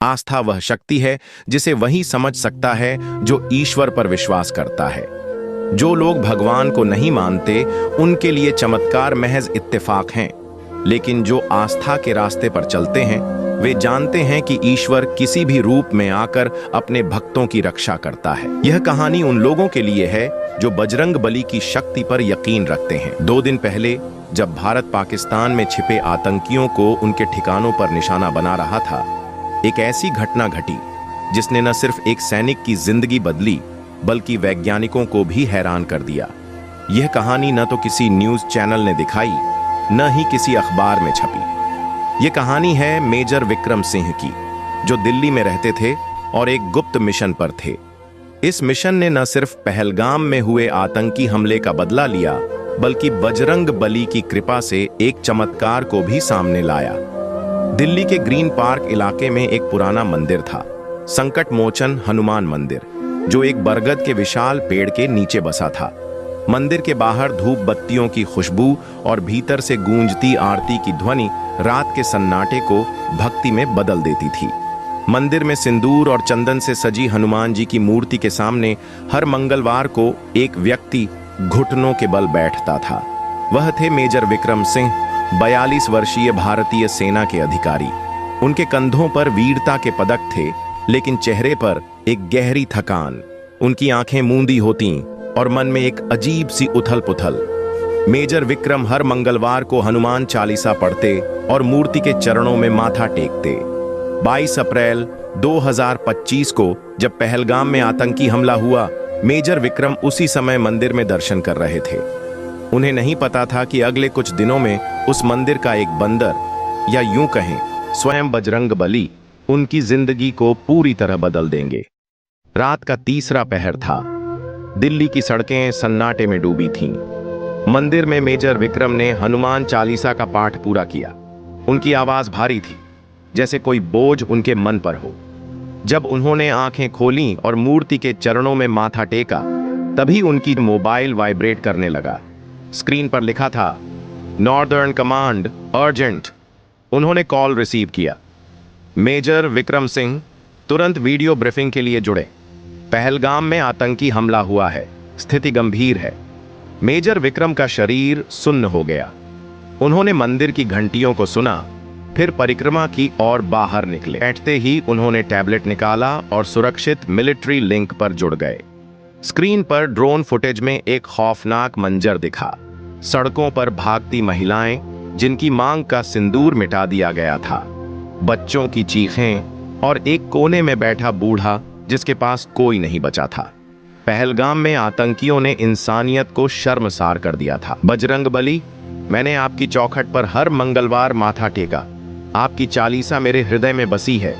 आस्था वह शक्ति है जिसे वही समझ सकता है जो ईश्वर पर विश्वास करता है। जो लोग भगवान को नहीं मानते उनके लिए चमत्कार महज इत्तेफाक हैं, लेकिन जो आस्था के रास्ते पर चलते हैं वे जानते हैं कि ईश्वर किसी भी रूप में आकर अपने भक्तों की रक्षा करता है। यह कहानी उन लोगों के लिए है जो बजरंग बली की शक्ति पर यकीन रखते हैं। 2 दिन पहले जब भारत पाकिस्तान में छिपे आतंकियों को उनके ठिकानों पर निशाना बना रहा था, एक ऐसी घटना घटी जिसने न सिर्फ एक सैनिक की जिंदगी बदली बल्कि वैज्ञानिकों को भी हैरान कर दिया। यह कहानी न तो किसी न्यूज चैनल ने दिखाई, न ही किसी अखबार में छपी। यह कहानी है मेजर विक्रम सिंह की, जो दिल्ली में रहते थे और एक गुप्त मिशन पर थे। इस मिशन ने न सिर्फ पहलगाम में हुए आतंकी हमले का बदला लिया, बल्कि बजरंग बली की कृपा से एक चमत्कार को भी सामने लाया। दिल्ली के ग्रीन पार्क इलाके में एक पुराना मंदिर था, संकट मोचन हनुमान मंदिर, जो एक बरगद के विशाल पेड़ के नीचे बसा था। मंदिर के बाहर धूप बत्तियों की खुशबू और भीतर से गूंजती आरती की ध्वनि रात के सन्नाटे को भक्ति में बदल देती थी। मंदिर में सिंदूर और चंदन से सजी हनुमान जी की मूर्ति के सामने हर मंगलवार को एक व्यक्ति घुटनों के बल बैठता था। वह थे मेजर विक्रम सिंह, 42 वर्षीय भारतीय सेना के अधिकारी। उनके कंधों पर वीरता के पदक थे, लेकिन चेहरे पर एक गहरी थकान। उनकी आंखें मूंदी होतीं और मन में एक अजीब सी उथल पुथल। मेजर विक्रम हर मंगलवार को हनुमान चालीसा पढ़ते और मूर्ति के चरणों में माथा टेकते। 22 अप्रैल 2025 को जब पहलगाम में आतंकी हमला हुआ, मेजर विक्रम उसी समय मंदिर में दर्शन कर रहे थे। उन्हें नहीं पता था कि अगले कुछ दिनों में उस मंदिर का एक बंदर, या यूं कहें स्वयं बजरंग बली, उनकी जिंदगी को पूरी तरह बदल देंगे। रात का तीसरा पहर था। दिल्ली की सड़कें सन्नाटे में डूबी थीं। मंदिर में मेजर विक्रम ने हनुमान चालीसा का पाठ पूरा किया। उनकी आवाज भारी थी, जैसे कोई बोझ उनके मन पर हो। जब उन्होंने आंखें खोलीं और मूर्ति के चरणों में माथा टेका, तभी उनकी मोबाइल वाइब्रेट करने लगा। स्क्रीन पर लिखा था, नॉर्दर्न कमांड अर्जेंट। उन्होंने कॉल रिसीव किया। मेजर विक्रम सिंह, तुरंत वीडियो ब्रीफिंग के लिए जुड़े। पहलगाम में आतंकी हमला हुआ है, स्थिति गंभीर है। मेजर विक्रम का शरीर सुन्न हो गया। उन्होंने मंदिर की घंटियों को सुना, फिर परिक्रमा की और बाहर निकले। बैठते ही उन्होंने टैबलेट निकाला और सुरक्षित मिलिट्री लिंक पर जुड़ गए। स्क्रीन पर ड्रोन फुटेज में एक खौफनाक मंजर दिखा। सड़कों पर भागती महिलाएं, जिनकी मांग का सिंदूर मिटा दिया गया था, बच्चों की चीखें और एक कोने में बैठा बूढ़ा जिसके पास कोई नहीं बचा था। पहलगाम में आतंकियों ने इंसानियत को शर्मसार कर दिया था। बजरंग बली, मैंने आपकी चौखट पर हर मंगलवार माथा टेका। आपकी चालीसा मेरे हृदय में बसी है।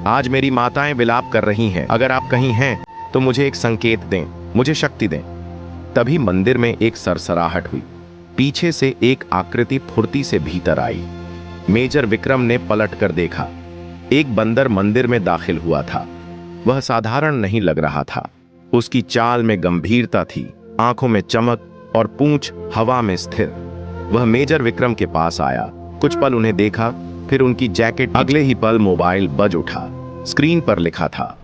आज मेरी माताएं विलाप कर रही हैं। अगर आप कहीं हैं तो मुझे एक संकेत दें, मुझे शक्ति दें। तभी मंदिर में एक सरसराहट हुई। पीछे से एक आकृति फुर्ती से भीतर आई। मेजर विक्रम ने पलट कर देखा। एक बंदर मंदिर में दाखिल हुआ था। वह साधारण नहीं लग रहा था। उसकी चाल में गंभीरता थी, आंखों में चमक और पूंछ हवा में स्थिर। वह मेजर विक्रम के पास आया, कुछ पल उन्हें देखा, फिर उनकी जैकेट। अगले ही पल मोबाइल बज उठा। स्क्रीन पर लिखा था,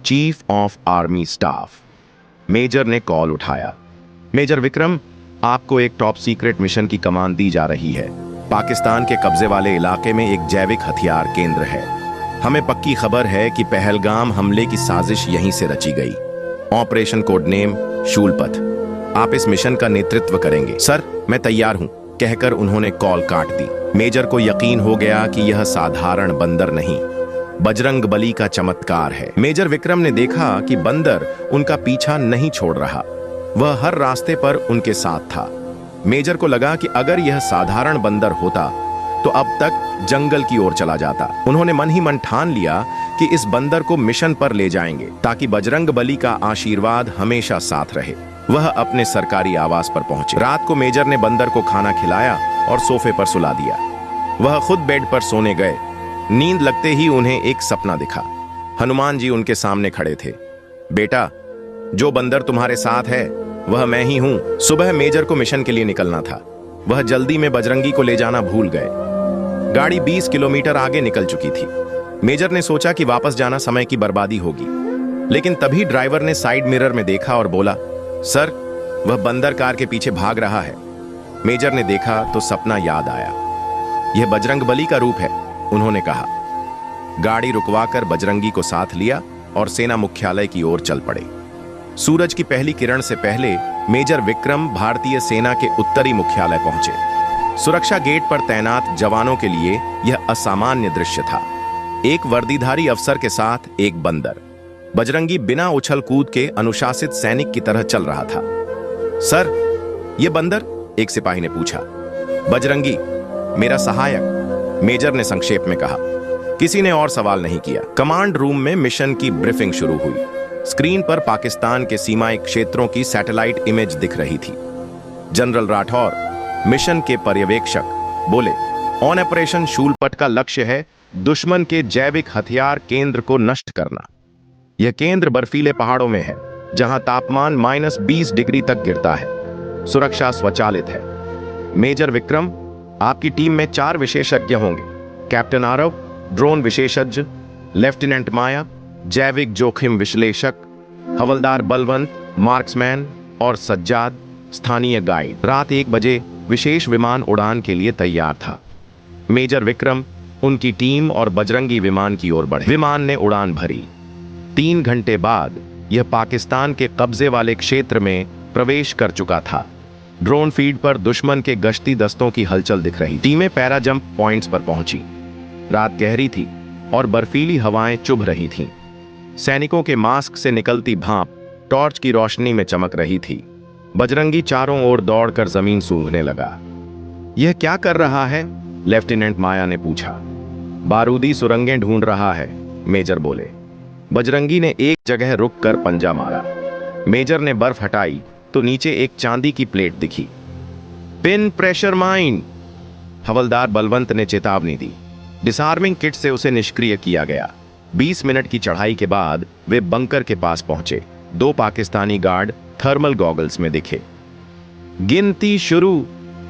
chief of army staff. Major ने कॉल उठाया। मेजर विक्रम, आपको एक टॉप सीक्रेट मिशन की कमान दी जा रही है। पाकिस्तान के कब्जे वाले इलाके में एक जैविक हथियार केंद्र है। हमें पक्की खबर है कि पहलगाम हमले की साजिश यहीं से रची गई। Operation code name Shoolpath. आप इस मिशन का नेतृत्व करेंगे। सर, मैं तैयार हूं, कहकर उन्होंने कॉल काट दी। मेजर को यकीन हो गया कि यह साधारण बंदर नहीं, बजरंग बली का चमत्कार है। मेजर विक्रम ने देखा कि बंदर उनका पीछा नहीं छोड़ रहा। वह हर रास्ते पर उनके साथ था। मेजर को लगा कि अगर यह साधारण बंदर होता तो अब तक जंगल की ओर चला जाता। उन्होंने मन ही मन ठान लिया कि इस बंदर को मिशन पर ले जाएंगे, ताकि बजरंग बली का आशीर्वाद हमेशा साथ रहे। वह अपने सरकारी आवास पर पहुंचे। रात को मेजर ने बंदर को खाना खिलाया और सोफे पर सुला दिया। वह खुद बेड पर सोने गए। नींद लगते ही उन्हें एक सपना दिखा। हनुमान जी उनके सामने खड़े थे। बेटा, जो बंदर तुम्हारे साथ है वह मैं ही हूं। सुबह मेजर को मिशन के लिए निकलना था। वह जल्दी में बजरंगी को ले जाना भूल गए। गाड़ी 20 किलोमीटर आगे निकल चुकी थी। मेजर ने सोचा कि वापस जाना समय की बर्बादी होगी, लेकिन तभी ड्राइवर ने साइड मिरर में देखा और बोला, सर, वह बंदर कार के पीछे भाग रहा है। मेजर ने देखा तो सपना याद आया। यह बजरंगबली का रूप है, उन्होंने कहा। गाड़ी रुकवाकर बजरंगी को साथ लिया और सेना मुख्यालय की ओर चल पड़े। सूरज की पहली किरण से पहले मेजर विक्रम भारतीय सेना के उत्तरी मुख्यालय पहुंचे। सुरक्षा गेट पर तैनात जवानों के लिए यह असामान्य दृश्य था। एक वर्दीधारी अफसर के साथ एक बंदर। बजरंगी बिना उछल कूद के अनुशासित सैनिक की तरह चल रहा था। सर, यह बंदर? एक सिपाही ने पूछा। बजरंगी, मेरा सहायक, मेजर ने संक्षेप में कहा। किसी ने और सवाल नहीं किया। कमांड रूम में मिशन की ब्रीफिंग शुरू हुई। स्क्रीन पर पाकिस्तान के सीमाई क्षेत्रों की सैटेलाइट इमेज दिख रही थी। जनरल राठौर, मिशन के पर्यवेक्षक, बोले, ऑन ऑपरेशन शूलपट का लक्ष्य है दुश्मन के जैविक हथियार केंद्र को नष्ट करना। यह केंद्र बर्फीले पहाड़ों में है, जहां तापमान -20 डिग्री तक गिरता है। सुरक्षा स्वचालित है। मेजर विक्रम, आपकी टीम में 4 विशेषज्ञ होंगे। कैप्टन आरव, ड्रोन विशेषज्ञ, लेफ्टिनेंट माया, जैविक जोखिम विश्लेषक, हवलदार बलवंत, मार्क्समैन और सज्जाद, स्थानीय गाइड। रात 1 बजे विशेष विमान उड़ान के लिए तैयार था। मेजर विक्रम, उनकी टीम और बजरंगी विमान की ओर बढ़े। विमान ने उड़ान भरी। 3 घंटे बाद यह पाकिस्तान के कब्जे वाले क्षेत्र में प्रवेश कर चुका था। ड्रोन फीड पर दुश्मन के गश्ती दस्तों की हलचल दिख रही। टीमें पैरा जंप पॉइंट्स पर पहुंची। रात गहरी थी और बर्फीली हवाएं चुभ रही थीं। सैनिकों के मास्क से निकलती भाप टॉर्च की रोशनी में चमक रही थी। बजरंगी चारों ओर दौड़कर जमीन सूंघने लगा। यह क्या कर रहा है? लेफ्टिनेंट माया ने पूछा। बारूदी सुरंगें ढूंढ रहा है, मेजर बोले। बजरंगी ने एक जगह रुककर पंजा मारा। मेजर ने बर्फ हटाई तो नीचे एक चांदी की प्लेट दिखी। पिन प्रेशर माइन, हवलदार बलवंत ने चेतावनी दी। डिसआर्मिंग किट से उसे निष्क्रिय किया गया। 20 मिनट की चढ़ाई के बाद वे बंकर के पास पहुंचे। 2 पाकिस्तानी गार्ड थर्मल गॉगल्स में दिखे। गिनती शुरू,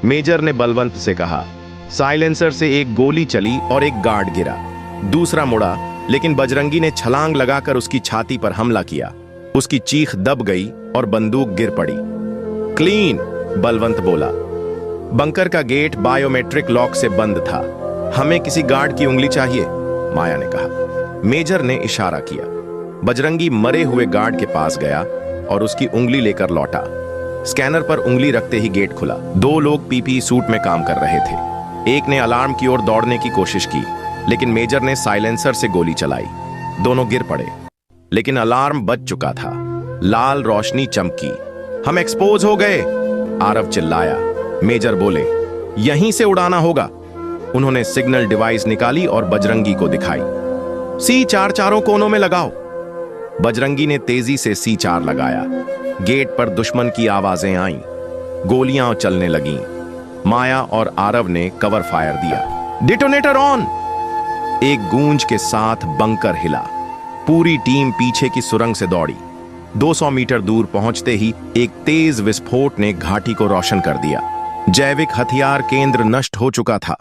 मेजर ने बलवंत से कहा। साइलेंसर से एक गोली चली और एक गार्ड गिरा। दूसरा मुड़ा, लेकिन बजरंगी ने छलांग लगाकर उसकी छाती पर हमला किया। उसकी चीख दब गई और बंदूक गिर पड़ी। क्लीन, बलवंत बोला। बंकर का गेट बायोमेट्रिक लॉक से बंद था। हमें किसी गार्ड की उंगली चाहिए, माया ने कहा। मेजर ने इशारा किया। बजरंगी मरे हुए गार्ड के पास गया और उसकी उंगली लेकर लौटा। स्कैनर पर उंगली रखते ही गेट खुला। 2 लोग पीपीई सूट में काम कर रहे थे। एक ने अलार्म की ओर दौड़ने की कोशिश की, लेकिन मेजर ने साइलेंसर से गोली चलाई। दोनों गिर पड़े, लेकिन अलार्म बज चुका था। लाल रोशनी चमकी। हम एक्सपोज हो गए, आरव चिल्लाया। मेजर बोले, यहीं से उड़ाना होगा। उन्होंने सिग्नल डिवाइस निकाली और बजरंगी को दिखाई। C4 चारों कोनों में लगाओ। बजरंगी ने तेजी से C4 लगाया। गेट पर दुश्मन की आवाजें आईं। गोलियां चलने लगीं। माया और आरव ने कवर फायर दिया। Detonator on! एक गूंज के साथ बंकर हिला। पूरी टीम पीछे की सुरंग से दौड़ी। 200 मीटर दूर पहुंचते ही एक तेज विस्फोट ने घाटी को रोशन कर दिया। जैविक हथियार केंद्र नष्ट हो चुका था।